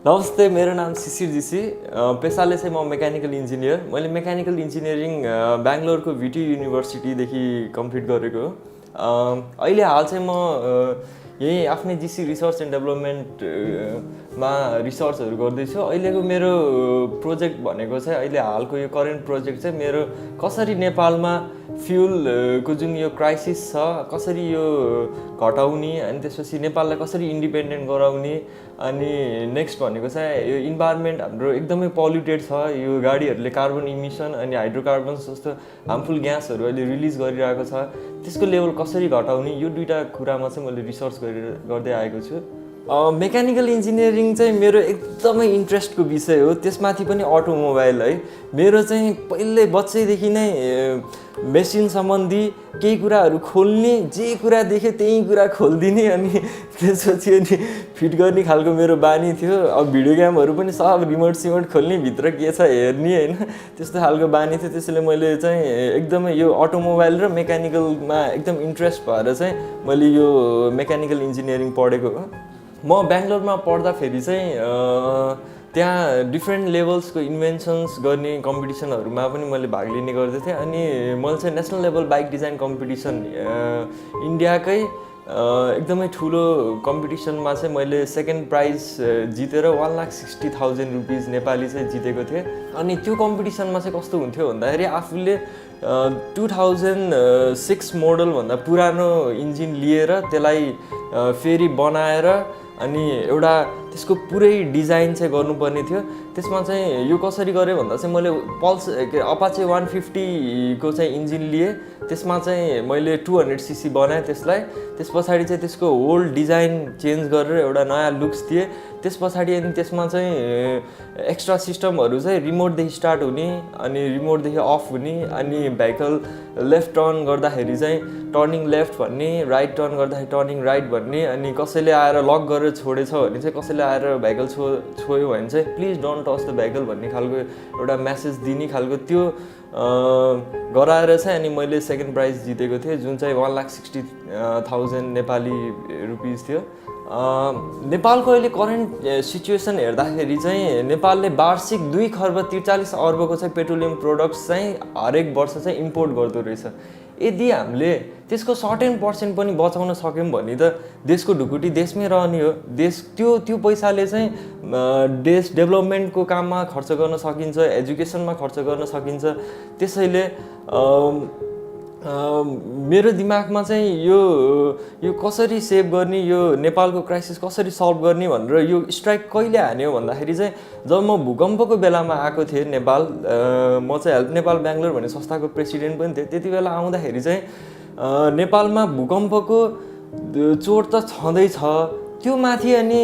नमस्ते, मेरो नाम शिशिर जीसी। पेसाले चाहिँ म मेकानिकल इन्जिनियर। मैले मेकानिकल इन्जिनियरिङ बेङ्गलोरको भिटी युनिभर्सिटीदेखि कम्प्लिट गरेको हो। अहिले हाल चाहिँ म यही आफ्नै जीसी रिसर्च एन्ड डेभलपमेन्टमा रिसर्चहरू गर्दैछु। अहिलेको मेरो प्रोजेक्ट भनेको चाहिँ अहिले हालको यो करेन्ट प्रोजेक्ट चाहिँ मेरो कसरी नेपालमा फ्युलको जुन यो क्राइसिस छ कसरी यो घटाउने अनि त्यसपछि नेपाललाई कसरी इन्डिपेन्डेन्ट गराउने अनि नेक्स्ट भनेको चाहिँ यो इन्भाइरोमेन्ट हाम्रो एकदमै पल्युटेड छ। यो गाडीहरूले कार्बन इमिसन अनि हाइड्रोकार्बन्स जस्तो हार्मफुल ग्यासहरू अहिले रिलिज गरिरहेको छ, त्यसको लेभल कसरी घटाउने, यो दुईवटा कुरामा चाहिँ मैले रिसर्च गर्दै आएको छु। मेकानिकल इन्जिनियरिङ चाहिँ मेरो एकदमै इन्ट्रेस्टको विषय हो, त्यसमाथि पनि अटोमोबाइल है। मेरो चाहिँ पहिल्यै बच्चैदेखि नै मेसिन सम्बन्धी केही कुराहरू खोल्ने, जे कुरा देखेँ त्यही कुरा खोलिदिने अनि त्यसपछि अनि फिट गर्ने खालको मेरो बानी थियो। अब भिडियो गेमहरू पनि सब रिमोट सिमोट खोल्ने, भित्र के छ हेर्ने होइन, त्यस्तो खालको बानी थियो। त्यसैले मैले चाहिँ एकदमै यो अटोमोबाइल र मेकानिकलमा एकदम इन्ट्रेस्ट भएर चाहिँ मैले यो मेकानिकल इन्जिनियरिङ पढेको हो। म बेङ्गलोरमा पढ्दाखेरि चाहिँ त्यहाँ डिफ्रेन्ट लेभल्सको इन्भेन्सन्स गर्ने कम्पिटिसनहरूमा पनि मैले भाग लिने गर्दथेँ। अनि मैले चाहिँ national level bike design competition इन्डियाकै एकदमै ठुलो कम्पिटिसनमा चाहिँ मैले सेकेन्ड प्राइज जितेर 1,60,000 रुपिज नेपाली चाहिँ जितेको थिएँ। अनि त्यो कम्पिटिसनमा चाहिँ कस्तो हुन्थ्यो भन्दाखेरि आफूले 2006 मोडलभन्दा पुरानो इन्जिन लिएर त्यसलाई फेरि बनाएर अनि एउटा त्यसको पुरै डिजाइन चाहिँ गर्नुपर्ने थियो। त्यसमा चाहिँ यो कसरी गरेँ भन्दा चाहिँ मैले अपाचे 150 को चाहिँ इन्जिन लिएँ, त्यसमा चाहिँ मैले 200 सीसी बनाएँ त्यसलाई। त्यस पछाडि चाहिँ त्यसको होल डिजाइन चेन्ज गरेर एउटा नयाँ लुक्स दिएँ। त्यस पछाडि अनि त्यसमा चाहिँ एक्स्ट्रा सिस्टमहरू चाहिँ रिमोटदेखि स्टार्ट हुने अनि रिमोटदेखि अफ हुने, अनि भेहिकल लेफ्ट टर्न गर्दाखेरि चाहिँ टर्निङ लेफ्ट भन्ने, राइट टर्न गर्दाखेरि टर्निङ राइट भन्ने, अनि कसैले आएर लक गरेर छोडेछ भने चाहिँ कसैले आएर भेहिकल छोयो भने चाहिँ please don't touch the vehicle भन्ने खालको एउटा मेसेज दिने खालको त्यो गराएर चाहिँ अनि मैले सेकेन्ड प्राइज जितेको थिएँ, जुन चाहिँ 1,60,000 नेपाली रुपिज थियो। नेपालको अहिले करेन्ट सिचुएसन हेर्दाखेरि चाहिँ नेपालले वार्षिक 2,43 अर्बको चाहिँ पेट्रोलियम प्रोडक्ट्स चाहिँ हरेक वर्ष चाहिँ इम्पोर्ट गर्दो रहेछ। यदि हामीले त्यसको सर्टेन पर्सेन्ट पनि बचाउन सक्यौँ भने त देशको ढुकुटी देशमै रहने हो। देश त्यो पैसाले चाहिँ देश डेभलपमेन्टको काममा खर्च गर्न सकिन्छ, एजुकेसनमा खर्च गर्न सकिन्छ। त्यसैले मेरो दिमागमा चाहिँ यो कसरी सेभ गर्ने, यो नेपालको क्राइसिस कसरी सल्भ गर्ने भनेर यो स्ट्राइक कहिले हान्यो भन्दाखेरि चाहिँ जब म भूकम्पको बेलामा आएको थिएँ नेपाल, म चाहिँ हेल्प नेपाल बेङ्गलोर भन्ने संस्थाको प्रेसिडेन्ट पनि थिएँ। त्यति बेला आउँदाखेरि चाहिँ नेपालमा भूकम्पको चोट त छँदैछ, त्यो माथि अनि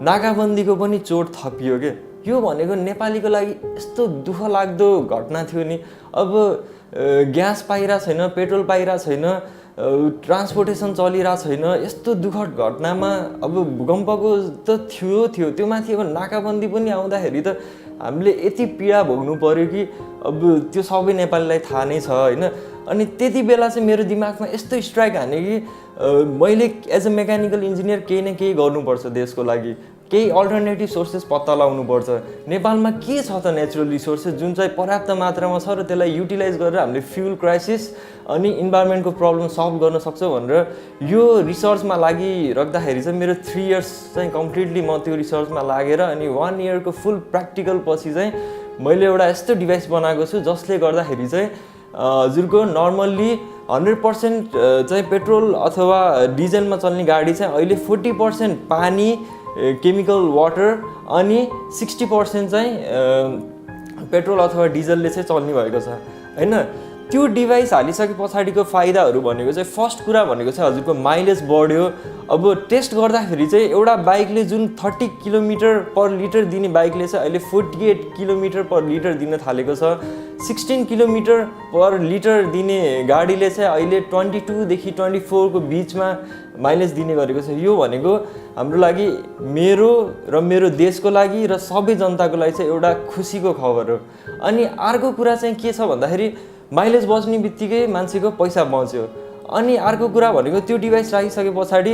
नाकाबन्दीको पनि चोट थपियो के। यो भनेको नेपालीको लागि यस्तो दुःख लाग्दो घटना थियो नि। अब ग्यास पाइरहेको छैन, पेट्रोल पाइरहेको छैन, ट्रान्सपोर्टेसन चलिरहेको छैन, यस्तो दुःखद घटनामा अब भूकम्पको त थियो त्यो माथि अब नाकाबन्दी पनि आउँदाखेरि त हामीले यति पीडा भोग्नु पर्यो कि अब त्यो सबै नेपालीलाई थाहा नै छ होइन। अनि त्यति बेला चाहिँ मेरो दिमागमा यस्तो स्ट्राइक हान्यो कि मैले एज अ मेकानिकल इन्जिनियर केही न केही गर्नुपर्छ देशको लागि, केही अल्टरनेटिभ सोर्सेस पत्ता लगाउनुपर्छ। नेपालमा के छ त नेचुरल रिसोर्सेस जुन चाहिँ पर्याप्त मात्रामा छ र त्यसलाई युटिलाइज गरेर हामीले फ्युल क्राइसिस अनि इन्भाइरोमेन्टको प्रब्लम सल्भ गर्न सक्छौँ भनेर यो रिसर्चमा लागिराख्दाखेरि चाहिँ मेरो 3 इयर्स चाहिँ कम्प्लिटली म त्यो रिसर्चमा लागेर अनि 1 इयरको फुल प्र्याक्टिकल पछि चाहिँ मैले एउटा यस्तो डिभाइस बनाएको छु जसले गर्दाखेरि चाहिँ हजुरको नर्मल्ली 100% चाहिँ पेट्रोल अथवा डिजलमा चल्ने गाडी चाहिँ अहिले 40% पानी, केमिकल वाटर अनि 60% चाहिँ पेट्रोल अथवा डिजलले चाहिँ चल्ने भएको छ होइन। त्यो डिभाइस हालिसके पछाडिको फाइदाहरू भनेको चाहिँ फर्स्ट कुरा भनेको चाहिँ हजुरको माइलेज बढ्यो। अब टेस्ट गर्दाखेरि चाहिँ एउटा बाइकले जुन 30 किलोमिटर पर लिटर दिने बाइकले चाहिँ अहिले 48 किलोमिटर पर लिटर दिन थालेको छ। 16 किलोमिटर पर लिटर दिने गाडीले चाहिँ अहिले 22 देखि 24 को बिचमा माइलेज दिने गरेको छ। यो भनेको हाम्रो लागि, मेरो देशको लागि र सबै जनताको लागि चाहिँ एउटा खुसीको खबर हो। अनि अर्को कुरा चाहिँ के छ भन्दाखेरि माइलेज बच्ने बित्तिकै मान्छेको पैसा बच्यो। अनि अर्को कुरा भनेको त्यो डिभाइस राखिसके पछाडि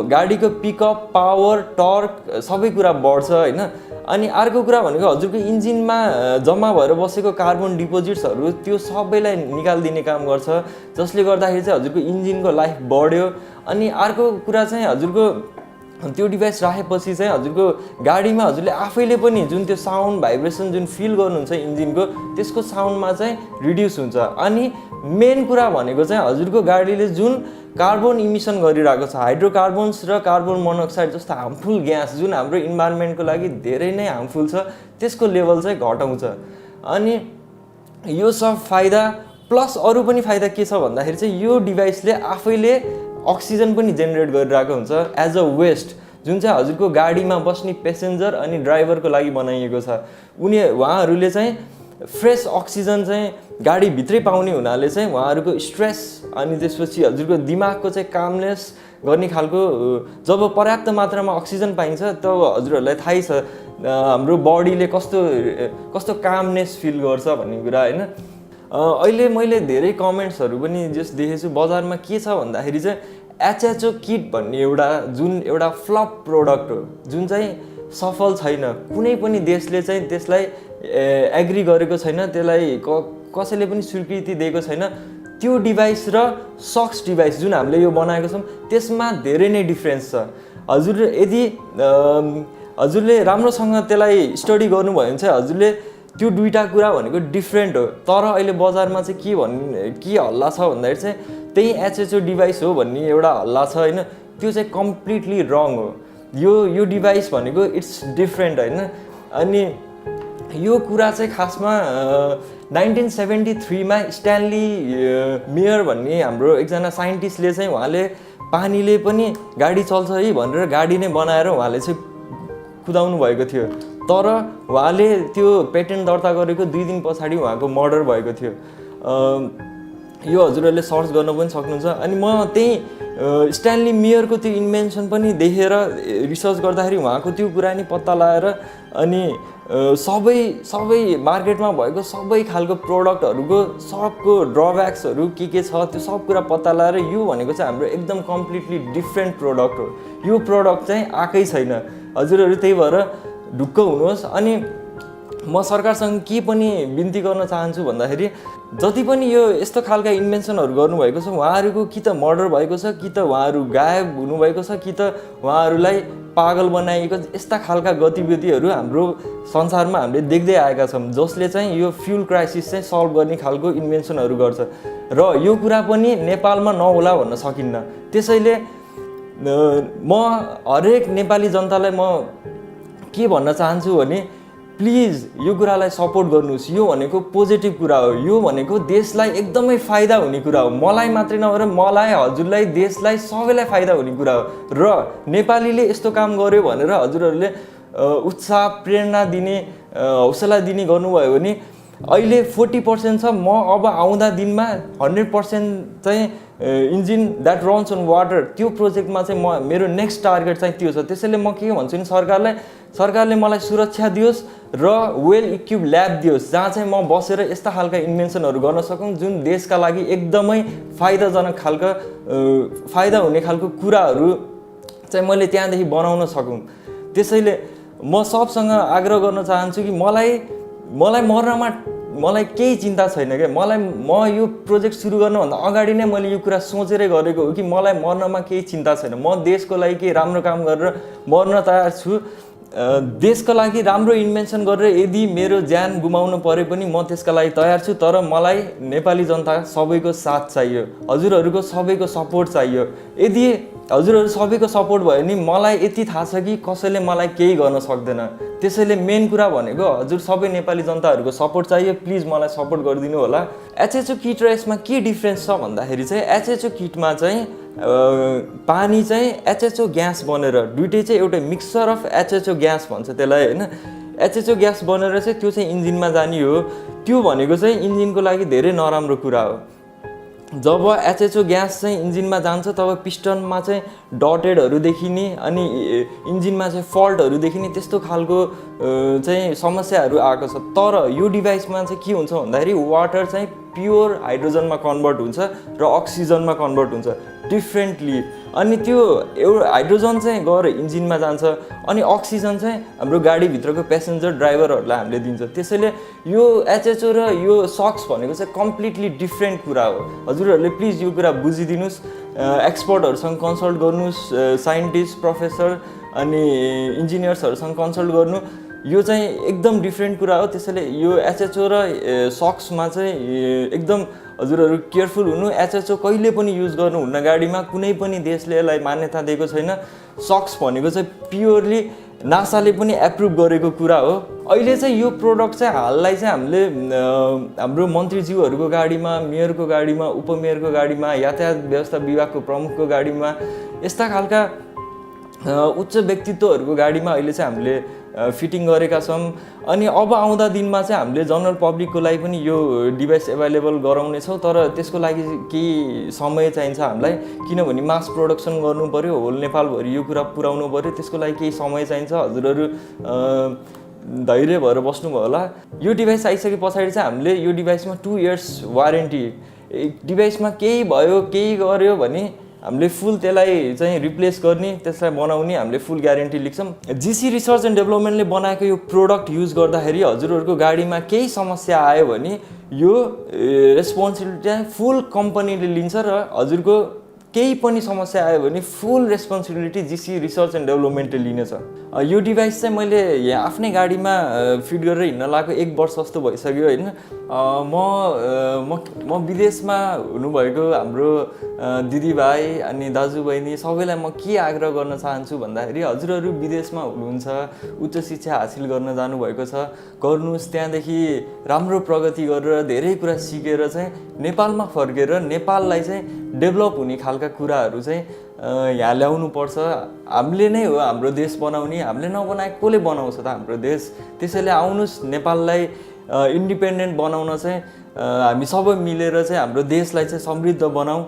गाडीको पिकअप पावर टर्क सबै कुरा बढ्छ होइन। अनि अर्को कुरा भनेको हजुरको इन्जिनमा जम्मा भएर बसेको कार्बन डिपोजिट्सहरू त्यो सबैलाई निकालिदिने काम गर्छ, जसले गर्दाखेरि चाहिँ हजुरको इन्जिनको लाइफ बढ्यो। अनि अर्को कुरा चाहिँ हजुरको त्यो डिभाइस राखेपछि चाहिँ हजुरको गाडीमा हजुरले आफैले पनि जुन त्यो साउन्ड भाइब्रेसन जुन फिल गर्नुहुन्छ इन्जिनको त्यसको साउन्डमा चाहिँ रिड्युस हुन्छ। अनि मेन कुरा भनेको चाहिँ हजुरको गाडीले जुन कार्बन इमिसन गरिरहेको छ, हाइड्रोकार्बन्स र कार्बन मोनोक्साइड जस्तो हार्मफुल ग्यास जुन हाम्रो इन्भाइरोमेन्टको लागि धेरै नै हार्मफुल छ, त्यसको लेभल चाहिँ घटाउँछ। अनि यो सब फाइदा प्लस अरू पनि फाइदा के छ भन्दाखेरि चाहिँ यो डिभाइसले आफैले अक्सिजन पनि जेनेरेट गरिरहेको हुन्छ एज अ वेस्ट, जुन चाहिँ हजुरको गाडीमा बस्ने पेसेन्जर अनि ड्राइभरको लागि बनाइएको छ। उहाँहरूले चाहिँ फ्रेस अक्सिजन चाहिँ गाडीभित्रै पाउने हुनाले चाहिँ उहाँहरूको स्ट्रेस अनि त्यसपछि हजुरको दिमागको चाहिँ कामनेस गर्ने खालको जब पर्याप्त मात्रामा अक्सिजन पाइन्छ तब हजुरहरूलाई थाहै छ हाम्रो बडीले कस्तो कामनेस फिल गर्छ भन्ने कुरा होइन। अहिले मैले धेरै कमेन्ट्सहरू पनि जस देखेछु बजारमा के छ भन्दाखेरि चाहिँ एचएचओ किट भन्ने एउटा फ्लप प्रोडक्ट हो, जुन चाहिँ सफल छैन। कुनै पनि देशले चाहिँ त्यसलाई एग्री गरेको छैन, त्यसलाई कसैले पनि स्वीकृति दिएको छैन। त्यो डिभाइस र सक्स डिभाइस जुन हामीले यो बनाएको छौँ त्यसमा धेरै नै डिफ्रेन्स छ। हजुरले राम्रोसँग त्यसलाई स्टडी गर्नुभयो भने चाहिँ हजुरले त्यो दुईटा कुरा भनेको डिफ्रेन्ट हो। तर अहिले बजारमा चाहिँ के हल्ला छ भन्दाखेरि चाहिँ त्यही एचएचओ डिभाइस हो भन्ने एउटा हल्ला छ होइन। त्यो चाहिँ कम्प्लिटली रङ हो। यो डिभाइस भनेको इट्स डिफ्रेन्ट होइन। अनि यो कुरा चाहिँ खासमा 1973 मा स्ट्यानली मेयर भन्ने हाम्रो एकजना साइन्टिस्टले चाहिँ उहाँले पानीले पनि गाडी चल्छ है भनेर गाडी नै बनाएर उहाँले चाहिँ कुदाउनु भएको थियो। तर उहाँले त्यो पेटेन्ट दर्ता गरेको 2 दिन पछाडि उहाँको मर्डर भएको थियो। यो हजुरहरूले सर्च गर्न पनि सक्नुहुन्छ। अनि म त्यही स्ट्यानली मेयरको त्यो इन्भेन्सन पनि देखेर रिसर्च गर्दाखेरि उहाँको त्यो कुरा नि पत्ता लगाएर अनि सबै मार्केटमा भएको सबै खालको प्रोडक्टहरूको सबको ड्रब्याक्सहरू के छ त्यो सब कुरा पत्ता लगाएर यो भनेको चाहिँ हाम्रो एकदम कम्प्लिटली डिफ्रेन्ट प्रोडक्ट हो। यो प्रोडक्ट चाहिँ आएकै छैन। हजुरहरू त्यही भएर ढुक्क हुनुहोस्। अनि म सरकारसँग के पनि बिन्ती गर्न चाहन्छु भन्दाखेरि जति पनि यो यस्तो खालका इन्भेन्सनहरू गर्नुभएको छ उहाँहरूको कि त मर्डर भएको छ, कि त उहाँहरू गायब हुनुभएको छ, कि त उहाँहरूलाई पागल बनाइएको यस्ता खालका गतिविधिहरू हाम्रो संसारमा हामीले देख्दै आएका छौँ, जसले चाहिँ यो फ्युल क्राइसिस चाहिँ सल्भ गर्ने खालको इन्भेन्सनहरू गर्छ। र यो कुरा पनि नेपालमा नहोला भन्न सकिन्न। त्यसैले म हरेक नेपाली जनतालाई म के भन्न चाहन्छु भने प्लिज यो कुरालाई सपोर्ट गर्नुहोस्। यो भनेको पोजिटिभ कुरा हो। यो भनेको देशलाई एकदमै फाइदा हुने कुरा हो। मलाई मात्रै नभएर मलाई, हजुरलाई, देशलाई सबैलाई फाइदा हुने कुरा हो। र नेपालीले यस्तो काम गर्यो भनेर हजुरहरूले उत्साह प्रेरणा दिने हौसला दिने गर्नुभयो भने अहिले 40% छ। म अब आउँदा दिनमा 100% चाहिँ engine that runs on water त्यो प्रोजेक्टमा चाहिँ मेरो नेक्स्ट टार्गेट चाहिँ त्यो छ। त्यसैले म के भन्छु नि सरकारले मलाई सुरक्षा दियोस् र वेल इक्विप ल्याब दियोस् जहाँ चाहिँ म बसेर यस्ता खालका इन्भेन्सनहरू गर्न सकौँ जुन देशका लागि एकदमै फाइदाजनक खालका फाइदा हुने खालको कुराहरू चाहिँ मैले त्यहाँदेखि बनाउन सकौँ। त्यसैले म सबसँग आग्रह गर्न चाहन्छु कि मलाई मर्नमा मलाई केही चिन्ता छैन क्या। म यो प्रोजेक्ट सुरु गर्नुभन्दा अगाडि नै मैले यो कुरा सोचेरै गरेको हो कि मलाई मर्नमा केही चिन्ता छैन। म देशको लागि केही राम्रो काम गरेर मर्न तयार छु। देशको लागि राम्रो इन्भेन्सन गरेर यदि मेरो ज्यान गुमाउनु परे पनि म त्यसका लागि तयार छु। तर मलाई नेपाली जनता सबैको साथ चाहियो, हजुरहरूको सबैको सपोर्ट चाहियो। यदि हजुरहरू सबैको सपोर्ट भयो भने मलाई यति थाहा छ कि कसैले मलाई केही गर्न सक्दैन। त्यसैले मेन कुरा भनेको हजुर सबै नेपाली जनताहरूको सपोर्ट चाहियो। प्लिज मलाई सपोर्ट गरिदिनु होला। एचएचओ किट र यसमा के डिफ्रेन्स छ भन्दाखेरि चाहिँ एचएचओ किटमा चाहिँ पानी चाहिँ एचएचओ ग्यास बनेर दुइटै चाहिँ एउटा मिक्सचर अफ एचएचओ ग्यास भन्छ त्यसलाई होइन। एचएचओ ग्यास बनेर चाहिँ त्यो चाहिँ इन्जिनमा जाने हो। त्यो भनेको चाहिँ इन्जिनको लागि धेरै नराम्रो कुरा हो। जब एचएचओ ग्यास चाहिँ इन्जिनमा जान्छ तब पिस्टनमा चाहिँ डटेडहरू देखिने अनि इन्जिनमा चाहिँ फल्टहरू देखिने त्यस्तो खालको चाहिँ समस्याहरू आएको छ। तर यो डिभाइसमा चाहिँ के हुन्छ भन्दाखेरि वाटर चाहिँ प्योर हाइड्रोजनमा कन्भर्ट हुन्छ र अक्सिजनमा कन्भर्ट हुन्छ डिफ्रेन्टली। अनि त्यो एउटा हाइड्रोजन चाहिँ गएर इन्जिनमा जान्छ अनि अक्सिजन चाहिँ हाम्रो गाडीभित्रको प्यासेन्जर ड्राइभरहरूलाई हामीले दिन्छ। त्यसैले यो एचएचओ र यो सक्स भनेको चाहिँ कम्प्लिटली डिफ्रेन्ट कुरा हो। हजुरहरूले प्लिज यो कुरा बुझिदिनुहोस्, एक्सपर्टहरूसँग कन्सल्ट गर्नुहोस्, साइन्टिस्ट प्रोफेसर अनि इन्जिनियर्सहरूसँग कन्सल्ट गर्नु। यो चाहिँ एकदम डिफ्रेन्ट कुरा हो। त्यसैले यो एचएचओ र सक्समा चाहिँ एकदम हजुरहरू केयरफुल हुनु। एचएचओ कहिले पनि युज गर्नुहुन्न गाडीमा, कुनै पनि देशले यसलाई मान्यता दिएको छैन। सक्स भनेको चाहिँ प्योरली नासाले पनि एप्रुभ गरेको कुरा हो। अहिले चाहिँ यो प्रोडक्ट चाहिँ हाललाई चाहिँ हामीले हाम्रो मन्त्रीज्यूहरूको गाडीमा, मेयरको गाडीमा, उपमेयरको गाडीमा, यातायात व्यवस्था विभागको प्रमुखको गाडीमा, यस्ता खालका उच्च व्यक्तित्वहरूको गाडीमा अहिले चाहिँ हामीले फिटिङ गरेका छौँ। अनि अब आउँदा दिनमा चाहिँ हामीले जनरल पब्लिकको लागि पनि यो डिभाइस एभाइलेबल गराउनेछौँ। तर त्यसको लागि केही समय चाहिन्छ हामीलाई, किनभने मास प्रोडक्सन गर्नु पऱ्यो, होल नेपालभरि यो कुरा पुर्याउनु पऱ्यो। त्यसको लागि केही समय चाहिन्छ। हजुरहरू धैर्य भएर बस्नुभयो होला। यो डिभाइस आइसके पछाडि चाहिँ हामीले यो डिभाइसमा 2 इयर्स वारेन्टी, डिभाइसमा केही भयो केही गर्यो भने हामीले फुल त्यसलाई चाहिँ रिप्लेस गर्ने, त्यसलाई बनाउने हामीले फुल ग्यारेन्टी लिन्छौँ। जिसी रिसर्च एन्ड डेभलपमेन्टले बनाएको यो प्रोडक्ट युज गर्दाखेरि हजुरहरूको गाडीमा केही समस्या आयो भने यो रेस्पोन्सिबिलिटी चाहिँ फुल कम्पनीले लिन्छ र हजुरको केही पनि समस्या आयो भने फुल रेस्पोन्सिबिलिटी जिसी रिसर्च एन्ड डेभलपमेन्टले लिनेछ। यो डिभाइस चाहिँ मैले यहाँ आफ्नै गाडीमा फिट गरेर हिँड्न लागेको 1 वर्ष जस्तो भइसक्यो होइन। म विदेशमा हुनुभएको हाम्रो दिदीभाइ अनि दाजुबहिनी सबैलाई म के आग्रह गर्न चाहन्छु भन्दाखेरि हजुरहरू विदेशमा हुनुहुन्छ, उच्च शिक्षा हासिल गर्न जानुभएको छ, गर्नुहोस्। त्यहाँदेखि राम्रो प्रगति गरेर धेरै कुरा सिकेर चाहिँ नेपालमा फर्केर नेपाललाई चाहिँ डेभलप हुने खालका कुराहरू चाहिँ यहाँ ल्याउनु पर्छ। हामीले नै हो हाम्रो देश बनाउने, हामीले नबनाए कसले बनाउँछ त हाम्रो देश। त्यसैले आउनुहोस्, नेपाललाई इन्डिपेन्डेन्ट बनाउन चाहिँ हामी सबै मिलेर चाहिँ हाम्रो देशलाई चाहिँ समृद्ध बनाऊ।